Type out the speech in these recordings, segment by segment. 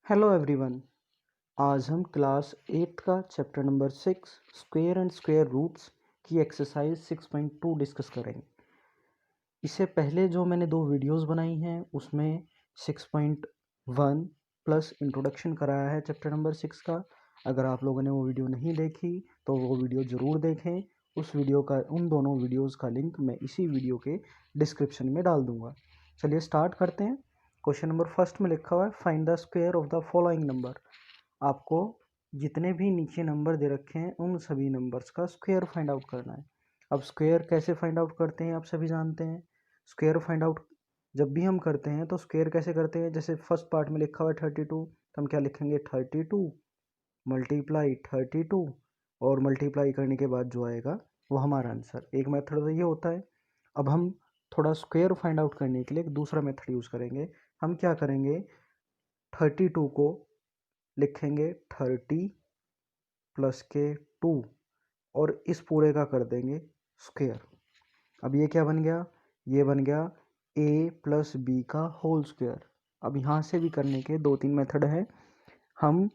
Hello everyone. आज हम class 8 का chapter number 6 square and square roots की एक्सरसाइज 6.2 डिस्कस करेंगे। इससे पहले जो मैंने दो वीडियोस बनाई हैं उसमें 6.1 प्लस इंट्रोडक्शन कराया है चैप्टर नंबर 6 का। अगर आप लोगों ने वो वीडियो नहीं देखी तो वो वीडियो ज़रूर देखें। उन दोनों वीडियोस का लिंक मैं इसी वीडियो के डिस्क्रिप्शन में डाल दूँगा। चलिए स्टार्ट करते हैं। क्वेश्चन नंबर फर्स्ट में लिखा हुआ है find the square of the following number. आपको जितने भी नीचे नंबर दे रखे हैं उन सभी नंबर्स का स्क्वायर फाइंड आउट करना है। अब स्क्वायर कैसे फाइंड आउट करते हैं आप सभी जानते हैं। स्क्वायर फाइंड आउट जब भी हम करते हैं तो स्क्वायर कैसे करते हैं, जैसे फर्स्ट पार्ट में लिखा हुआ है 32 तो हम क्या लिखेंगे 32 मल्टीप्लाई 32 और मल्टीप्लाई करने के बाद जो आएगा वो हमारा आंसर। एक मेथड तो ये होता है। अब हम थोड़ा स्क्वायर फाइंड आउट करने के लिए एक दूसरा मेथड यूज़ करेंगे। हम क्या करेंगे 32 को लिखेंगे 30 प्लस के 2 और इस पूरे का कर देंगे स्क्वायर। अब ये क्या बन गया, ये बन गया a प्लस बी का होल स्क्वायर। अब यहाँ से भी करने के दो तीन मेथड है। हम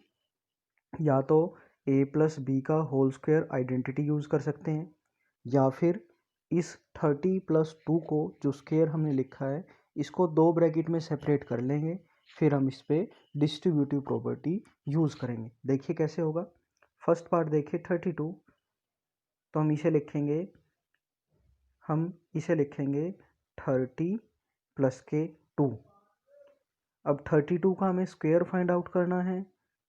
या तो a प्लस बी का होल स्क्वायर आइडेंटिटी यूज़ कर सकते हैं या फिर इस 30 प्लस 2 को जो स्क्वायर हमने लिखा है इसको दो ब्रैकेट में सेपरेट कर लेंगे, फिर हम इस पर डिस्ट्रीब्यूटिव प्रॉपर्टी यूज़ करेंगे। देखिए कैसे होगा। फर्स्ट पार्ट देखिए 32 तो हम इसे लिखेंगे 30 प्लस के 2। अब 32 का हमें स्क्वायर फाइंड आउट करना है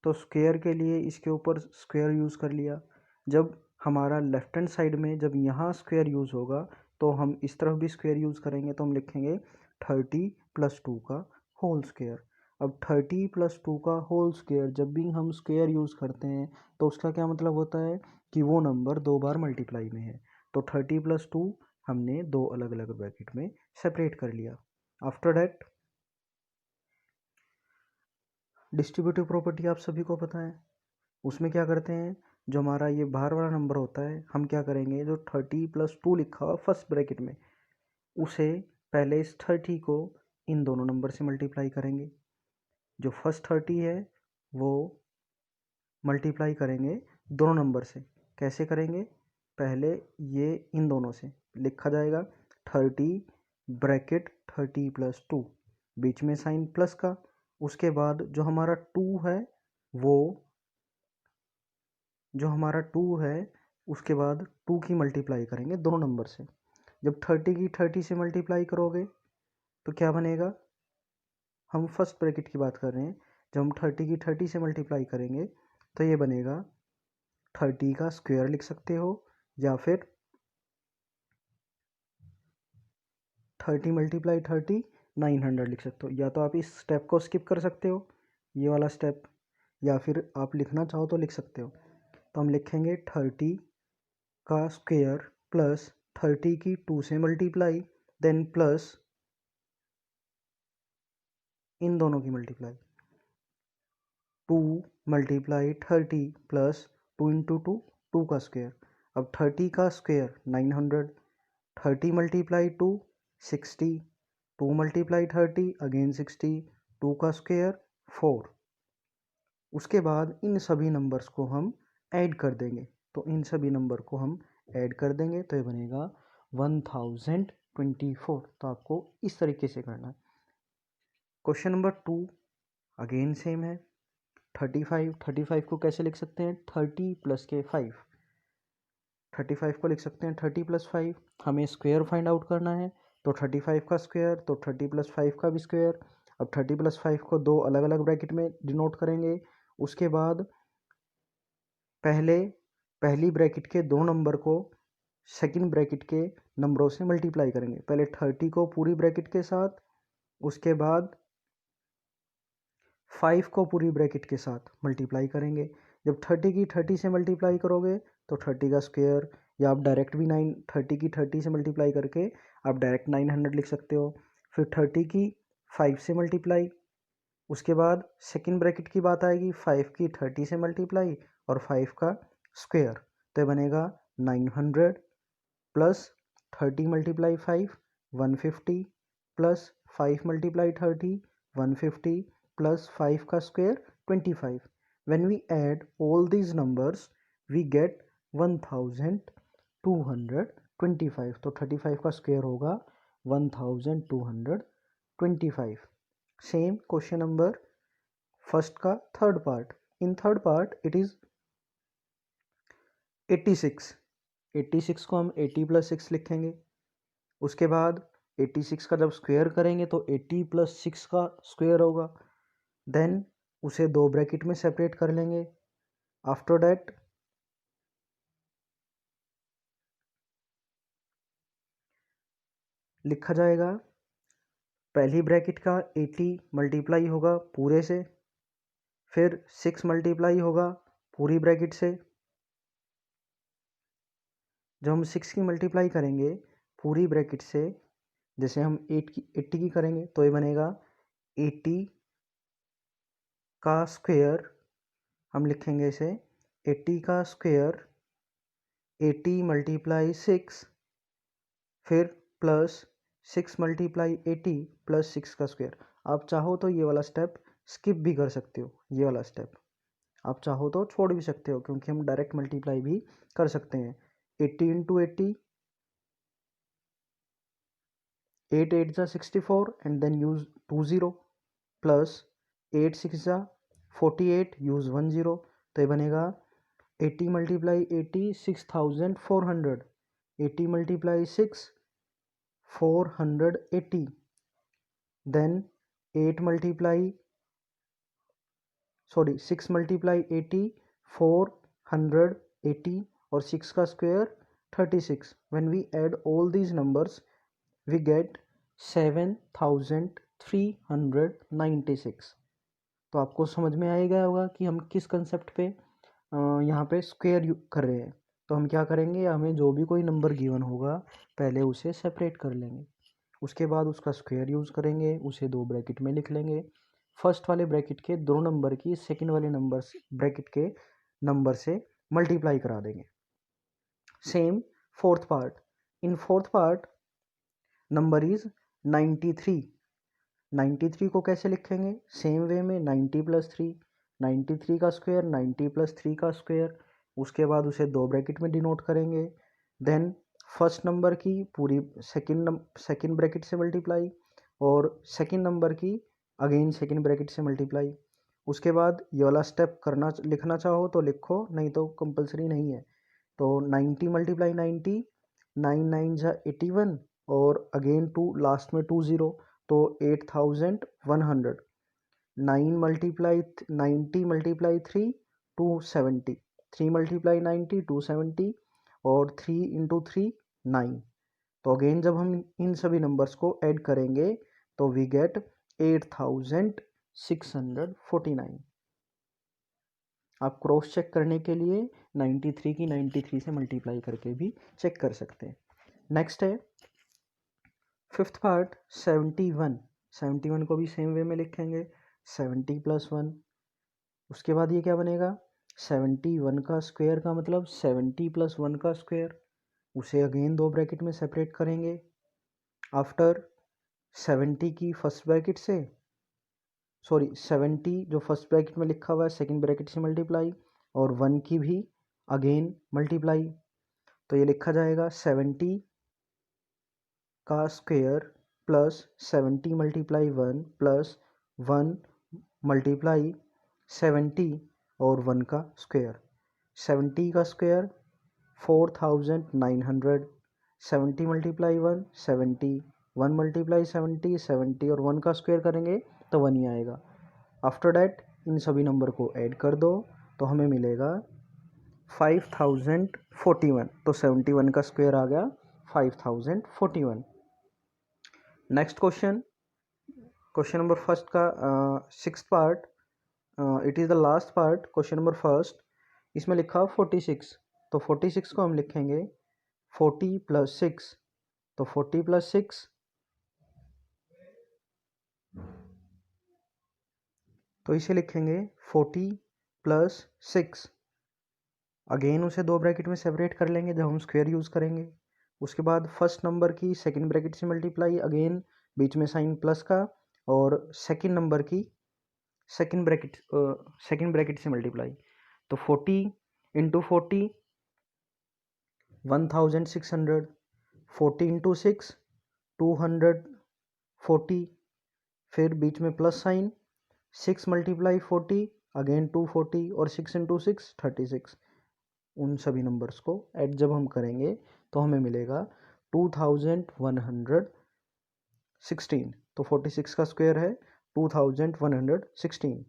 तो स्क्वायर के लिए इसके ऊपर स्क्वायर यूज़ कर लिया। जब हमारा लेफ्ट हैंड साइड में जब यहाँ स्क्वायर यूज़ होगा तो हम इस तरफ भी स्क्वायर यूज़ करेंगे, तो हम लिखेंगे 30 प्लस 2 का होल स्क्वायर। अब 30 प्लस 2 का होल स्क्वायर जब भी हम स्क्वायर यूज़ करते हैं तो उसका क्या मतलब होता है कि वो नंबर दो बार मल्टीप्लाई में है। तो 30 प्लस 2 हमने दो अलग अलग ब्रैकेट में सेपरेट कर लिया। आफ्टर दैट डिस्ट्रीब्यूटिव प्रॉपर्टी आप सभी को पता है। उसमें क्या करते हैं, जो हमारा ये बाहर वाला नंबर होता है हम क्या करेंगे, जो 30 प्लस 2 लिखा हुआ फर्स्ट ब्रैकेट में उसे पहले इस 30 को इन दोनों नंबर से मल्टीप्लाई करेंगे। जो फर्स्ट 30 है वो मल्टीप्लाई करेंगे दोनों नंबर से। कैसे करेंगे, पहले ये इन दोनों से लिखा जाएगा 30 ब्रैकेट 30 प्लस 2, बीच में साइन प्लस का। उसके बाद जो हमारा 2 है उसके बाद 2 की मल्टीप्लाई करेंगे दोनों नंबर से। जब 30 की 30 से मल्टीप्लाई करोगे तो क्या बनेगा, हम फर्स्ट ब्रैकेट की बात कर रहे हैं। जब हम 30 की 30 से मल्टीप्लाई करेंगे तो ये बनेगा 30 का स्क्वायर लिख सकते हो या फिर 30 मल्टीप्लाई 30 900 लिख सकते हो। या तो आप इस स्टेप को स्किप कर सकते हो, ये वाला स्टेप, या फिर आप लिखना चाहो तो लिख सकते हो। तो हम लिखेंगे 30 का स्क्वायर प्लस 30 की 2 से मल्टीप्लाई देन प्लस इन दोनों की मल्टीप्लाई 2 मल्टीप्लाई 30 प्लस 2 इंटू 2 2 का स्क्वायर। अब 30 का स्क्वायर 900, 30 मल्टीप्लाई 2 60, 2 मल्टीप्लाई 30 अगेन 60, 2 का स्क्वायर 4। उसके बाद इन सभी नंबर्स को हम ऐड कर देंगे। तो इन सभी नंबर को हम ऐड कर देंगे तो ये बनेगा 1024। तो आपको इस तरीके से करना है। क्वेश्चन नंबर 2 अगेन सेम है। 35 को कैसे लिख सकते हैं, 30 प्लस के 5। 35 को लिख सकते हैं 30 प्लस 5। हमें स्क्वायर फाइंड आउट करना है तो 35 का स्क्वायर तो 30 प्लस 5 का भी स्क्वायर। अब 30 प्लस 5 को दो अलग अलग ब्रैकेट में डिनोट करेंगे। उसके बाद पहली ब्रैकेट के दो नंबर को सेकंड ब्रैकेट के नंबरों से मल्टीप्लाई करेंगे। पहले 30 को पूरी ब्रैकेट के साथ, उसके बाद 5 को पूरी ब्रैकेट के साथ मल्टीप्लाई करेंगे। जब 30 की 30 से मल्टीप्लाई करोगे तो 30 का स्क्वायर, या आप डायरेक्ट भी 30 की 30 से मल्टीप्लाई करके आप डायरेक्ट 900 लिख सकते हो। फिर 30 की 5 से मल्टीप्लाई, उसके बाद सेकंड ब्रैकेट की बात आएगी 5 की 30 से मल्टीप्लाई और 5 का स्क्वायर। तो ये बनेगा 900 plus 30 multiply 5 150 plus 5 multiply 30 150 plus 5 का square 25. When we add all these numbers we get 1225. तो 35 का स्क्वायर होगा 1225. सेम क्वेश्चन नंबर फर्स्ट का third part. In third part it is 86. 86 को हम 80 + 6 लिखेंगे. उसके बाद 86 का जब स्क्वायर करेंगे तो 80 + 6 का स्क्वायर होगा. देन उसे दो ब्रैकेट में सेपरेट कर लेंगे. आफ्टर दैट लिखा जाएगा पहली ब्रैकेट का 80 मल्टीप्लाई होगा पूरे से, फिर 6 मल्टीप्लाई होगा पूरी ब्रैकेट से. जब हम 6 की मल्टीप्लाई करेंगे पूरी ब्रैकेट से, जैसे हम 80 की करेंगे तो ये बनेगा 80 का स्क्वायर. हम लिखेंगे इसे 80 का स्क्वायर 80 × 6 फिर प्लस 6 × 80 + 6 का स्क्वायर. आप चाहो तो ये वाला स्टेप स्किप भी कर सकते हो. ये वाला स्टेप आप चाहो तो छोड़ भी सकते हो क्योंकि हम डायरेक्ट मल्टीप्लाई भी कर सकते हैं. 80 × 80 8 8 = 64 and then use 20 plus 8 6 = 48 use 10. तो ये बनेगा 80 × 80 6400. 80 × 6 480. देन 6 × 80 480 और 6 का square 36. When we add all these numbers we get 7396. तो आपको समझ में आ गया होगा कि हम किस कंसेप्ट पे यहाँ पे स्क्वायर कर रहे हैं. तो हम क्या करेंगे, हमें जो भी कोई नंबर गिवन होगा पहले उसे सेपरेट कर लेंगे. उसके बाद उसका स्क्वायर यूज़ करेंगे, उसे दो ब्रैकेट में लिख लेंगे. फर्स्ट वाले ब्रैकेट के दो नंबर की सेकंड वाले नंबर ब्रैकेट के नंबर से मल्टीप्लाई करा देंगे. Same fourth part. In fourth part number is 93. 93 को कैसे लिखेंगे, सेम वे में 90 + 3. 93 का स्क्वायर 90 + 3 का स्क्वायर. उसके बाद उसे दो ब्रैकेट में डिनोट करेंगे. देन फर्स्ट नंबर की पूरी सेकंड ब्रैकेट से मल्टीप्लाई और सेकंड नंबर की अगेन सेकंड ब्रैकेट से मल्टीप्लाई. उसके बाद ये वाला स्टेप लिखना चाहो तो लिखो, नहीं तो कंपलसरी नहीं है. तो 90 × 90 9 9 = 81 और अगेन 2 लास्ट में 20 तो 8100. 9 × 90 × 3 270. 3 × 90 270 और 3 × 3 9. तो अगेन जब हम इन सभी नंबर्स को ऐड करेंगे तो वी गेट 8649. आप क्रॉस चेक करने के लिए 93 की 93 से मल्टीप्लाई करके भी चेक कर सकते हैं. नेक्स्ट है फिफ्थ पार्ट 71. 71 को भी सेम वे में लिखेंगे 70 + 1. उसके बाद ये क्या बनेगा, 71 का स्क्वायर का मतलब 70 + 1 का स्क्वायर. उसे अगेन दो ब्रैकेट में सेपरेट करेंगे. आफ्टर 70 की फर्स्ट ब्रैकेट से 70 जो फर्स्ट ब्रैकेट में लिखा हुआ है सेकंड ब्रैकेट से मल्टीप्लाई और 1 की भी अगेन मल्टीप्लाई. तो ये लिखा जाएगा 70 का स्क्वायर प्लस 70 × 1 प्लस 1 × 70 और 1 का स्क्वायर. 70 का स्क्वायर 4900. 70 × 1 70. 1 × 70 70 और 1 का स्क्वायर करेंगे तो 1 ही आएगा. आफ्टर डैट इन सभी नंबर को ऐड कर दो तो हमें मिलेगा 5041. तो 71 का स्क्वायर आ गया 5041. नेक्स्ट क्वेश्चन नंबर फर्स्ट का sixth part. It is the last part. Question number first इसमें लिखा 46. तो 46 को हम लिखेंगे 40 + 6. तो 40 + 6 तो इसे लिखेंगे 40 + 6. अगेन उसे दो ब्रैकेट में सेपरेट कर लेंगे जब हम स्क्वायर यूज़ करेंगे. उसके बाद फर्स्ट नंबर की सेकंड ब्रैकेट से मल्टीप्लाई, अगेन बीच में साइन प्लस का, और सेकंड नंबर की सेकेंड ब्रैकेट से मल्टीप्लाई, तो 40 इंटू 40 1600, 40 इंटू 6 240, फिर बीच में प्लस साइन, 6 मल्टीप्लाई 40 अगेन 240 और 6 इंटू 6 36। उन सभी नंबर्स को ऐड जब हम करेंगे तो हमें मिलेगा 2116। तो 46 का स्क्वायर है 2116।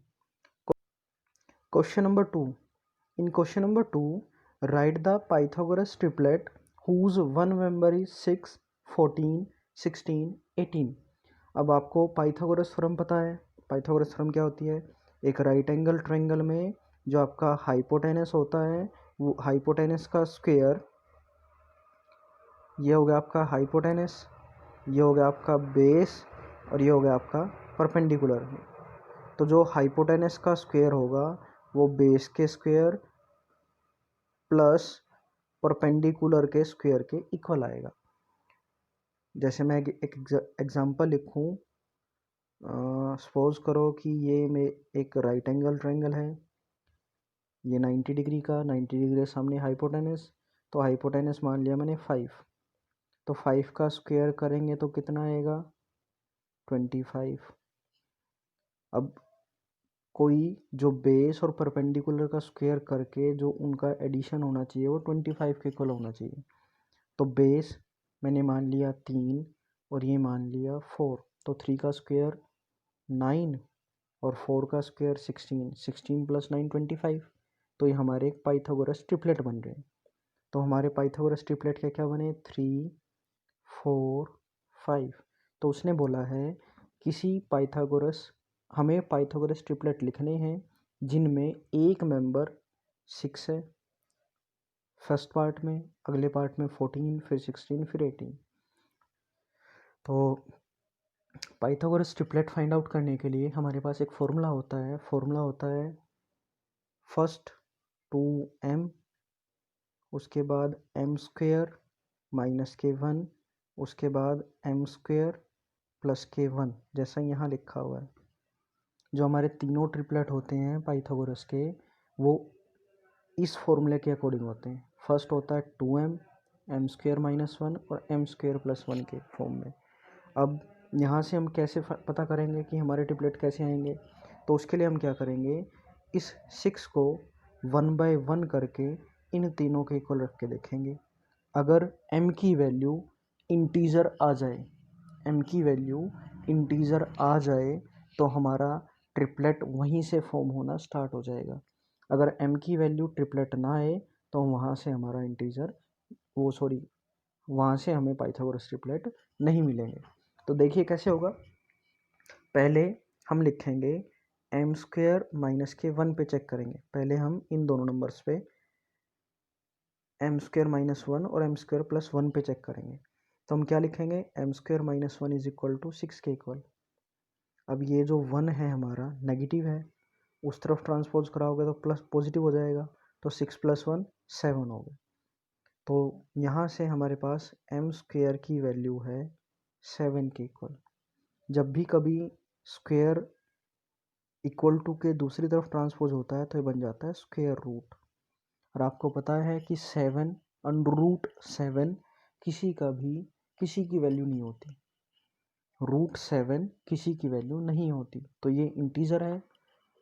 Question number 2। In question number 2, write the Pythagoras triplet whose one member is 6, 14, 16, 18। अब आपको पाइथागोरस थ्योरम पता है। पाइथागोरस थ्योरम क्या होती है? एक राइट एंगल ट्रायंगल में जो आपका हाइपोटेनस होता है, वो हाइपोटेनस का स्क्वायर, ये हो गया आपका हाइपोटेनस, ये हो गया आपका बेस, और ये हो गया आपका परपेंडिकुलर। तो जो हाइपोटेनस का स्क्वायर होगा वो बेस के स्क्वायर प्लस परपेंडिकुलर के स्क्वायर के इक्वल आएगा। जैसे मैं एक एग्जांपल लिखूं, सपोज करो कि ये में एक राइट एंगल ट्रायंगल है, ये 90 डिग्री का, 90 डिग्री के सामने हाइपोटेनस, तो हाइपोटेनस मान लिया मैंने 5, तो 5 का स्क्वायर करेंगे तो कितना आएगा 25। अब कोई जो बेस और परपेंडिकुलर का स्क्वायर करके जो उनका एडिशन होना चाहिए वो 25 के इक्वल होना चाहिए। तो बेस मैंने मान लिया 3 और ये मान लिया 4, तो 3 का स्क्वायर 9 और 4 का स्क्वायर 16, 16 प्लस 9 25। तो ये हमारे एक पाइथागोरस ट्रिपलेट बन रहे हैं। तो हमारे पाइथागोरस ट्रिपलेट के क्या बने 3, 4, 5। तो उसने बोला है किसी पाइथागोरस, हमें पाइथागोरस ट्रिपलेट लिखने हैं जिनमें एक मेंबर 6 है फर्स्ट पार्ट में, अगले पार्ट में 14, फिर 16, फिर 18। तो पाइथागोरस ट्रिपलेट फाइंड आउट करने के लिए हमारे पास एक फॉर्मूला होता है। फॉर्मूला होता है फर्स्ट 2m, उसके बाद m स्क्वेयर माइनस k1, उसके बाद m स्क्वेयर प्लस k1, जैसा यहाँ लिखा हुआ है। जो हमारे तीनों ट्रिपलेट होते हैं पाइथागोरस के, वो इस फॉर्मूले के अकॉर्डिंग होते हैं। फर्स्ट होता है 2m, m स्क्वेयर माइनस 1 और m स्क्वेयर प्लस 1 के फॉर्म में। अब यहाँ से हम कैसे पता करेंगे कि हमारे ट्रिपलेट कैसे आएंगे? तो उसके लिए हम क्या करेंगे, इस 6 को 1 बाय 1 करके इन तीनों के इक्वल रख के देखेंगे। अगर m की वैल्यू इंटीजर आ जाए, m की वैल्यू इंटीजर आ जाए तो हमारा ट्रिपलेट वहीं से फॉर्म होना स्टार्ट हो जाएगा। अगर m की वैल्यू ट्रिपलेट ना आए तो वहाँ से हमारा इंटीजर वहाँ से हमें पाइथागोरस ट्रिपलेट नहीं मिलेंगे। तो देखिए कैसे होगा। पहले हम लिखेंगे m स्क्वेयर माइनस के 1 पे चेक करेंगे। पहले हम इन दोनों नंबर्स पे m स्क्वेयर माइनस 1 और m स्क्वेयर प्लस 1 पे चेक करेंगे। तो हम क्या लिखेंगे, m square minus 1 is equal to 6 के इक्वल। अब ये जो 1 है हमारा नेगेटिव है, उस तरफ ट्रांसपोज कराओगे तो प्लस पॉजिटिव हो जाएगा, तो 6 प्लस 1 7 हो गया। तो यहाँ से हमारे पास m स्क्वेयर की वैल्यू है 7 के इक्वल। जब भी कभी स्क्वेयर इक्वल टू के दूसरी तरफ ट्रांसपोज होता है तो ये बन जाता है स्क्वेयर रूट। और आपको पता है कि 7 अंडर रूट 7 किसी की वैल्यू नहीं होती। रूट 7 किसी की वैल्यू नहीं होती। तो ये इंटीजर है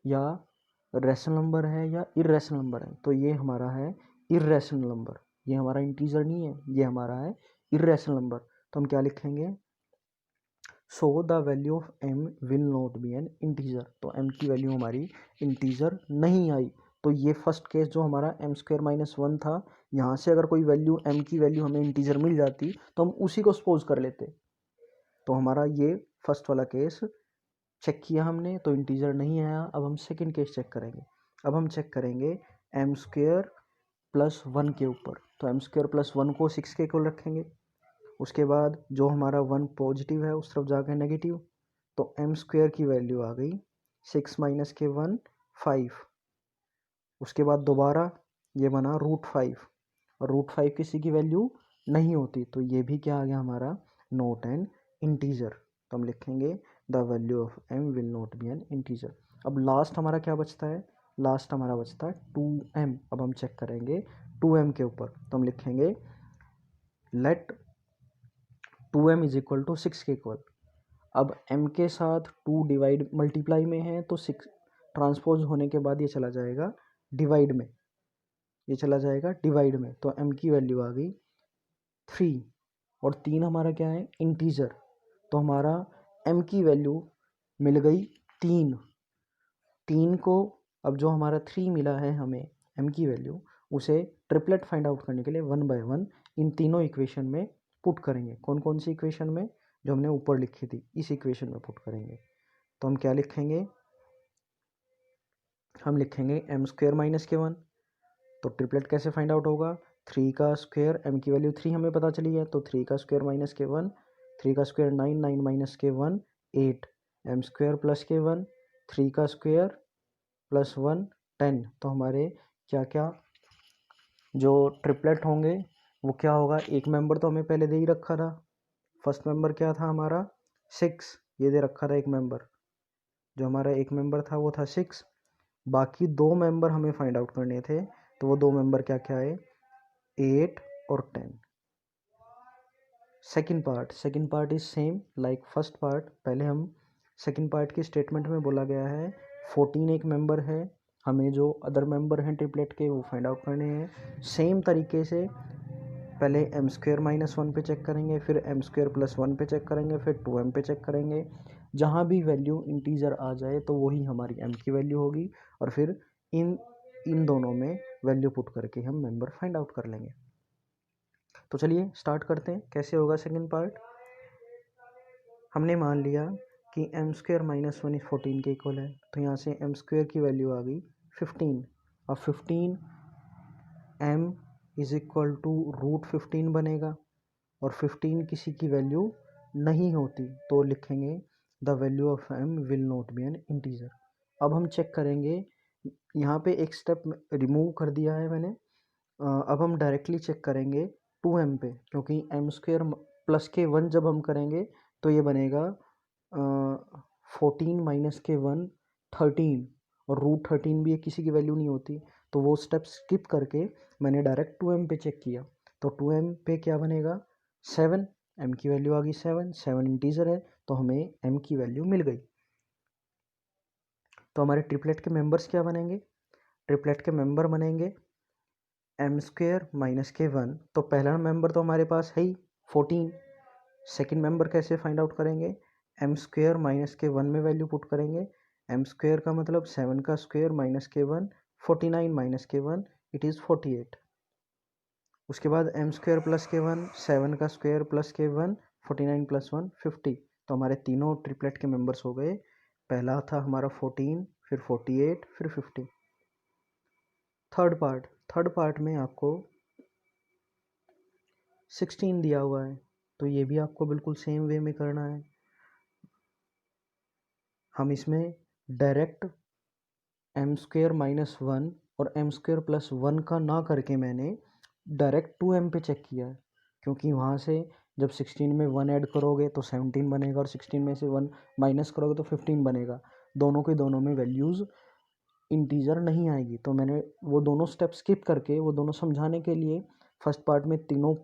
या रैशनल नंबर है या इर्रेशनल नंबर है। तो ये हमारा है इर्रेशनल नंबर, ये हमारा इंटीजर नहीं है, ये हमारा है इर्रेशनल नंबर। तो हम क्या लिखेंगे, so the value of m will not be N integer. तो m की वैल्यू हमारी इंटीजर नहीं आई। तो ये फर्स्ट केस जो हमारा m स्क्वेयर माइनस 1 था, यहाँ से अगर कोई वैल्यू m की वैल्यू हमें इंटीजर मिल जाती तो हम उसी को सपोज कर लेते। तो हमारा ये फर्स्ट वाला केस चेक किया हमने तो इंटीजर नहीं आया। अब हम सेकंड केस चेक करेंगे। अब हम चेक करेंगे m स्क्वेयर प्लस 1 के ऊपर। तो m स्क्वेयर प्लस 1 को 6 के इक्वल रखेंगे। उसके बाद जो हमारा 1 पॉजिटिव है उस तरफ जाकर नेगेटिव, तो m स्क्वेयर की वैल्यू आ गई 6 माइनस के 1 5। उसके बाद दोबारा ये बना रूट 5, और रूट 5 किसी की वैल्यू नहीं होती। तो ये भी क्या आ गया हमारा, नॉट एन इंटीजर। तो हम लिखेंगे the value of m will not be N integer. अब लास्ट हमारा क्या बचता है, लास्ट हमारा बचता है 2m। अब हम चेक करेंगे 2m के ऊपर, तो हम लिखेंगे late 2m is equal to 6 के इक्वल। अब m के साथ 2 डिवाइड मल्टीप्लाई में है तो 6 ट्रांसपोज होने के बाद ये चला जाएगा डिवाइड में, ये चला जाएगा डिवाइड में, तो m की वैल्यू आ गई 3 और 3 हमारा क्या है इंटीजर, तो हमारा m की वैल्यू मिल गई 3 को। अब जो हमारा 3 मिला है हमें m की वैल्यू, उसे ट्रिपलेट फाइंड आउट करने के लिए 1 बाय 1 इन तीनों इक्वेशन में पुट करेंगे। कौन कौन सी इक्वेशन में, जो हमने ऊपर लिखी थी इस इक्वेशन में पुट करेंगे। तो हम क्या लिखेंगे, हम लिखेंगे m स्क्वायर माइनस के 1। तो ट्रिपलेट कैसे फाइंड आउट होगा, 3 का स्क्वायर, m की वैल्यू 3 हमें पता चली है, तो 3 का स्क्वायर माइनस के 1, 3 का स्क्वायर 9, 9 माइनस के 1 8, m स्क्वायर प्लस के 1, 3 का स्क्वायर प्लस 1 10। तो हमारे क्या क्या जो ट्रिपलेट होंगे वो क्या होगा, एक मेंबर तो हमें पहले दे ही रखा था, फर्स्ट मेंबर क्या था हमारा 6, ये दे रखा था एक मेंबर, जो हमारा एक मेंबर था वो था 6। बाकी 2 मेंबर हमें फाइंड आउट करने थे, तो वो 2 मेंबर क्या क्या है 8 और 10। Second part is same like first part. पहले हम सेकेंड पार्ट की स्टेटमेंट में बोला गया है 14 एक मेंबर है, हमें जो अदर मेंबर हैं ट्रिपलेट के वो फाइंड आउट करने हैं। सेम तरीके से पहले एम स्क्वायर माइनस 1 पे चेक करेंगे, फिर एम स्क्वायर प्लस 1 पे चेक करेंगे, फिर 2m पे चेक करेंगे। जहाँ भी वैल्यू इंटीजर आ जाए तो वही हमारी m की वैल्यू होगी, और फिर इन दोनों में वैल्यू पुट करके हम मेंबर फाइंड आउट कर लेंगे। तो चलिए स्टार्ट करते हैं, कैसे होगा सेकेंड पार्ट। हमने मान लिया कि एम स्क्वायर माइनस 1 14 के इक्वल है, तो यहाँ से एम स्क्वायर की वैल्यू आ गई 15। अब 15 m is equal to root 15 बनेगा, और 15 किसी की वैल्यू नहीं होती, तो लिखेंगे the value of m will not be N integer. अब हम चेक करेंगे, यहाँ पे एक स्टेप रिमूव कर दिया है मैंने। अब हम डायरेक्टली चेक करेंगे 2m पे, क्योंकि m स्क्वायर प्लस के 1 जब हम करेंगे तो ये बनेगा 14 माइनस के 1 13, और रूट 13 भी किसी की वैल्यू नहीं होती, तो वो स्टेप स्किप करके मैंने डायरेक्ट 2m पे चेक किया। तो 2m पे क्या बनेगा 7, m की वैल्यू आ गई 7 इंटीजर है, तो हमें m की वैल्यू मिल गई। तो हमारे ट्रिपलेट के मेंबर्स क्या बनेंगे, ट्रिपलेट के मेंबर बनेंगे एम स्क्वेयर माइनस के 1। तो पहला मेंबर तो हमारे पास है ही 14। सेकेंड मेंबर कैसे फाइंड आउट करेंगे, एम स्क्वेयर माइनस के 1 में वैल्यू पुट करेंगे। एम स्क्वेयर का मतलब 7 का स्क्वेयर माइनस के 1 49 माइनस के 1 इट इज़ 48। उसके बाद एम स्क्वेयर प्लस के 1 7 का स्क्वेयर प्लस के 1 49 प्लस 1 50। तो हमारे तीनों ट्रिपलेट के मेंबर्स हो गए, पहला था हमारा 14, फिर 48, फिर 50। थर्ड पार्ट में आपको 16 दिया हुआ है, तो ये भी आपको बिल्कुल सेम वे में करना है। हम इसमें डायरेक्ट एम स्क्वेयर माइनस 1 और एम स्क्वेयर प्लस 1 का ना करके मैंने डायरेक्ट 2m पे चेक किया है, क्योंकि वहाँ से जब 16 में 1 ऐड करोगे तो 17 बनेगा, और 16 में से 1 माइनस करोगे तो 15 बनेगा। दोनों के दोनों में वैल्यूज़ इंटीजर नहीं आएगी, तो मैंने वो दोनों स्टेप स्किप करके वो दोनों समझाने के लिए फर्स्ट पार्ट में तीनों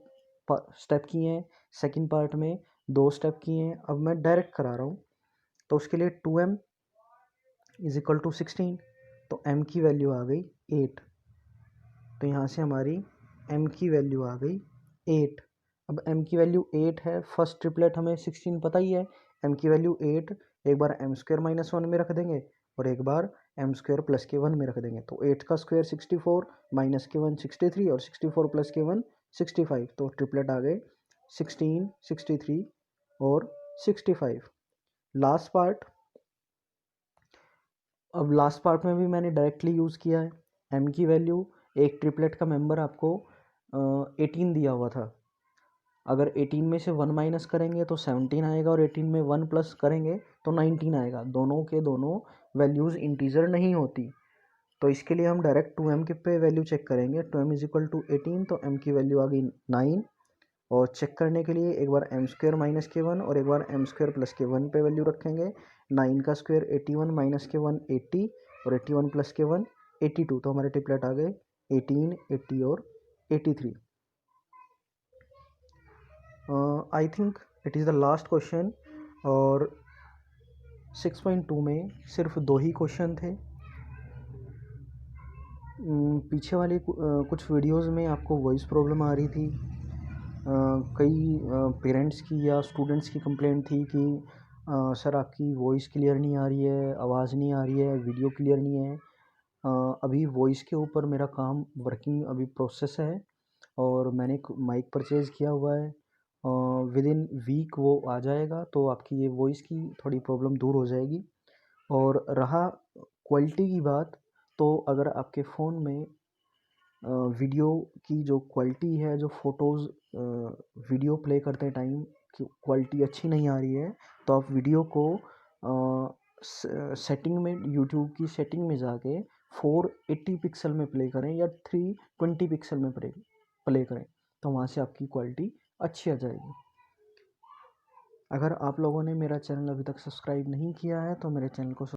स्टेप किए हैं, सेकंड पार्ट में 2 स्टेप किए हैं। अब मैं डायरेक्ट करा रहा हूँ, तो उसके लिए 2m इज इक्वल टू 16, तो m की वैल्यू आ गई 8। तो यहाँ से हमारी m की वैल्यू आ गई 8। अब m की वैल्यू 8 है, फर्स्ट ट्रिपलेट हमें 16 पता ही है, m की वैल्यू 8, एक बार m स्क्वायर माइनस 1 में रख देंगे और एक बार m स्क्वायर प्लस के 1 में रख देंगे। तो 8 का स्क्वायर 64 माइनस के 1 63 और 64 प्लस के 1 65। तो ट्रिपलेट आ गए 16 63 और 65। लास्ट पार्ट, अब लास्ट पार्ट में भी मैंने डायरेक्टली यूज़ किया है। m की वैल्यू, एक ट्रिपलेट का मेंबर आपको 18 दिया हुआ था, अगर 18 में से 1 माइनस करेंगे तो 17 आएगा, और 18 में 1 प्लस करेंगे तो 19 आएगा। दोनों के दोनों वैल्यूज़ इंटीजर नहीं होती, तो इसके लिए हम डायरेक्ट 2m के पे वैल्यू चेक करेंगे। 2m इज इक्वल टू 18, तो m की वैल्यू आ गई 9, और चेक करने के लिए एक बार एम स्क्वेयर माइनस के वन और एक बार एम स्क्वेयर प्लस के वन पे वैल्यू रखेंगे। 9 का स्क्वायर 81 माइनस के वन 80 और 81 प्लस के वन 82, तो हमारे ट्रिपलेट आ गए 18, 80 और 83। I think it is the last question और 6.2 में सिर्फ 2 ही क्वेश्चन थे। पीछे वाले कुछ वीडियोस में आपको वॉइस प्रॉब्लम आ रही थी। कई पेरेंट्स की या स्टूडेंट्स की कंप्लेंट थी कि सर आपकी वॉइस क्लियर नहीं आ रही है, आवाज़ नहीं आ रही है, वीडियो क्लियर नहीं है। अभी वॉइस के ऊपर मेरा काम वर्किंग अभी प्रोसेस है और मैंने एक माइक परचेज़ किया हुआ है। विद इन वीक वो आ जाएगा, तो आपकी ये वॉइस की थोड़ी प्रॉब्लम दूर हो जाएगी। और रहा क्वालिटी की बात, तो अगर आपके फ़ोन में वीडियो की जो क्वालिटी है, जो फ़ोटोज़ वीडियो प्ले करते टाइम की क्वालिटी अच्छी नहीं आ रही है, तो आप वीडियो को सेटिंग में, यूट्यूब की सेटिंग में जाके 480 पिक्सल में प्ले करें या 320 पिक्सल में प्ले करें, तो वहाँ से आपकी क्वालिटी अच्छी आ जाएगी। अगर आप लोगों ने मेरा चैनल अभी तक सब्सक्राइब नहीं किया है तो मेरे चैनल को